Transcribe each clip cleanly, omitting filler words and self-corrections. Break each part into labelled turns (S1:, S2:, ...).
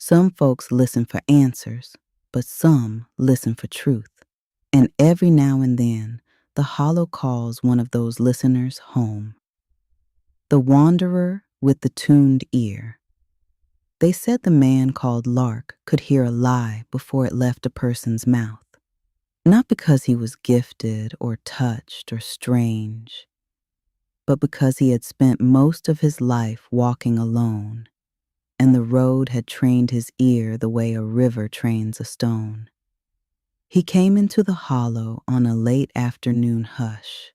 S1: Some folks listen for answers, but some listen for truth. And every now and then, the hollow calls one of those listeners home. The wanderer with the tuned ear. They said the man called Lark could hear a lie before it left a person's mouth. Not because he was gifted or touched or strange, but because he had spent most of his life walking alone, and the road had trained his ear the way a river trains a stone. He came into the hollow on a late afternoon hush,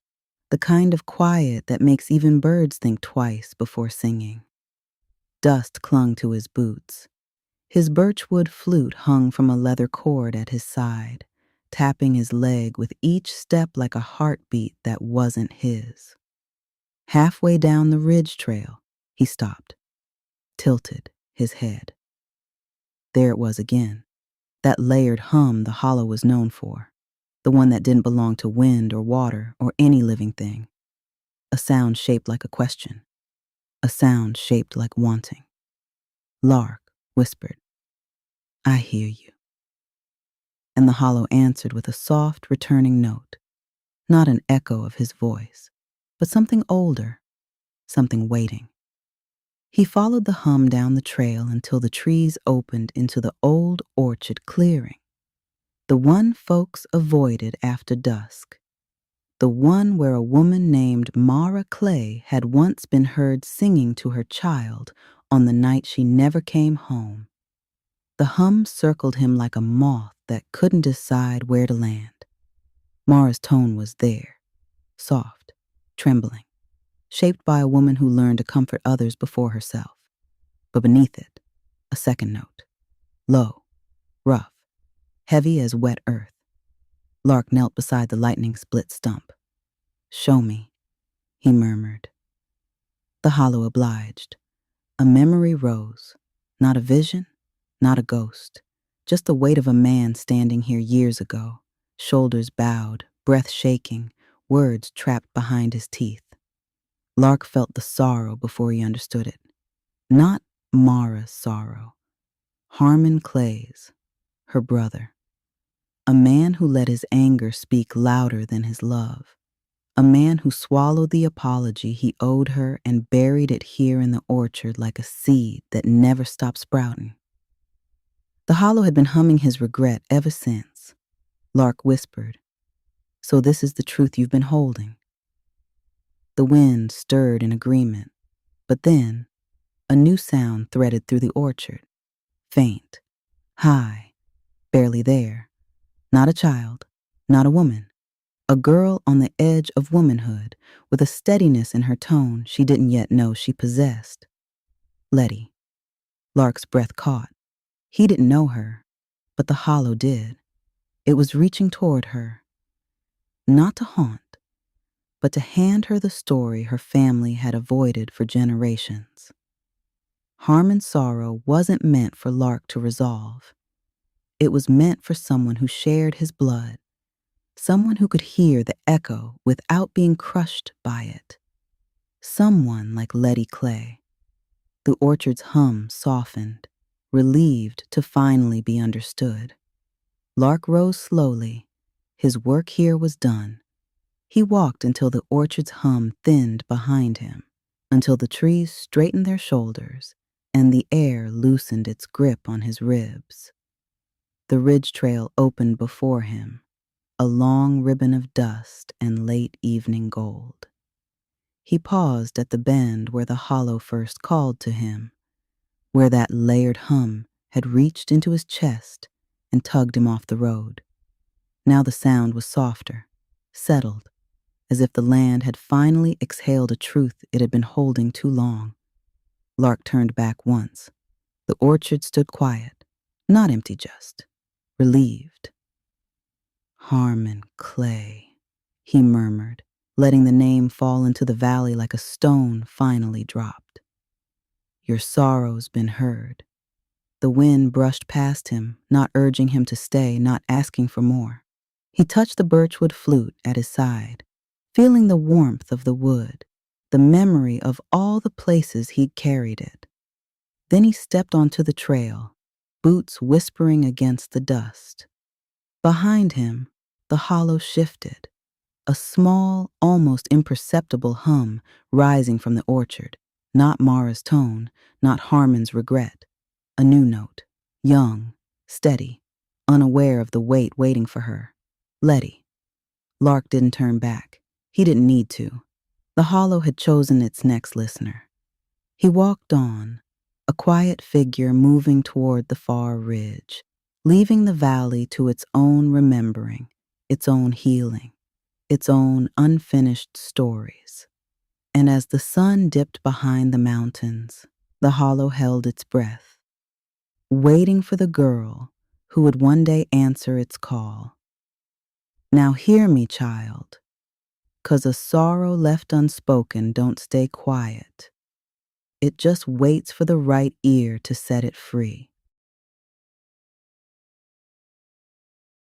S1: the kind of quiet that makes even birds think twice before singing. Dust clung to his boots. His birchwood flute hung from a leather cord at his side, tapping his leg with each step like a heartbeat that wasn't his. Halfway down the ridge trail, he stopped, tilted his head. There it was again, that layered hum the hollow was known for, the one that didn't belong to wind or water or any living thing. A sound shaped like a question, a sound shaped like wanting. Lark whispered, "I hear you." And the hollow answered with a soft, returning note, not an echo of his voice, but something older, something waiting. He followed the hum down the trail until the trees opened into the old orchard clearing, the one folks avoided after dusk, the one where a woman named Mara Clay had once been heard singing to her child on the night she never came home. The hum circled him like a moth that couldn't decide where to land. Mara's tone was there, soft, trembling, shaped by a woman who learned to comfort others before herself. But beneath it, a second note, low, rough, heavy as wet earth. Lark knelt beside the lightning-split stump. "Show me," he murmured. The hollow obliged. A memory rose, not a vision, not a ghost, just the weight of a man standing here years ago, shoulders bowed, breath shaking, words trapped behind his teeth. Lark felt the sorrow before he understood it. Not Mara's sorrow. Harmon Clay's, her brother. A man who let his anger speak louder than his love. A man who swallowed the apology he owed her and buried it here in the orchard like a seed that never stopped sprouting. The hollow had been humming his regret ever since. Lark whispered, "So this is the truth you've been holding." The wind stirred in agreement, but then a new sound threaded through the orchard. Faint, high, barely there. Not a child, not a woman. A girl on the edge of womanhood, with a steadiness in her tone she didn't yet know she possessed. Letty. Lark's breath caught. He didn't know her, but the hollow did. It was reaching toward her, not to haunt, but to hand her the story her family had avoided for generations. Harmon's sorrow wasn't meant for Lark to resolve. It was meant for someone who shared his blood, someone who could hear the echo without being crushed by it. Someone like Letty Clay. The orchard's hum softened, relieved to finally be understood. Lark rose slowly. His work here was done. He walked until the orchard's hum thinned behind him, until the trees straightened their shoulders and the air loosened its grip on his ribs. The ridge trail opened before him, a long ribbon of dust and late evening gold. He paused at the bend where the hollow first called to him, where that layered hum had reached into his chest and tugged him off the road. Now the sound was softer, settled, as if the land had finally exhaled a truth it had been holding too long. Lark turned back once. The orchard stood quiet, not empty just, relieved. "Harmon Clay," he murmured, letting the name fall into the valley like a stone finally dropped. "Your sorrow's been heard." The wind brushed past him, not urging him to stay, not asking for more. He touched the birchwood flute at his side, feeling the warmth of the wood, the memory of all the places he'd carried it. Then he stepped onto the trail, boots whispering against the dust. Behind him, the hollow shifted, a small, almost imperceptible hum rising from the orchard, not Mara's tone, not Harmon's regret. A new note, young, steady, unaware of the weight waiting for her. Letty. Lark didn't turn back. He didn't need to. The hollow had chosen its next listener. He walked on, a quiet figure moving toward the far ridge, leaving the valley to its own remembering, its own healing, its own unfinished stories. And as the sun dipped behind the mountains, the hollow held its breath, waiting for the girl who would one day answer its call. Now hear me, child, 'cause a sorrow left unspoken don't stay quiet. It just waits for the right ear to set it free.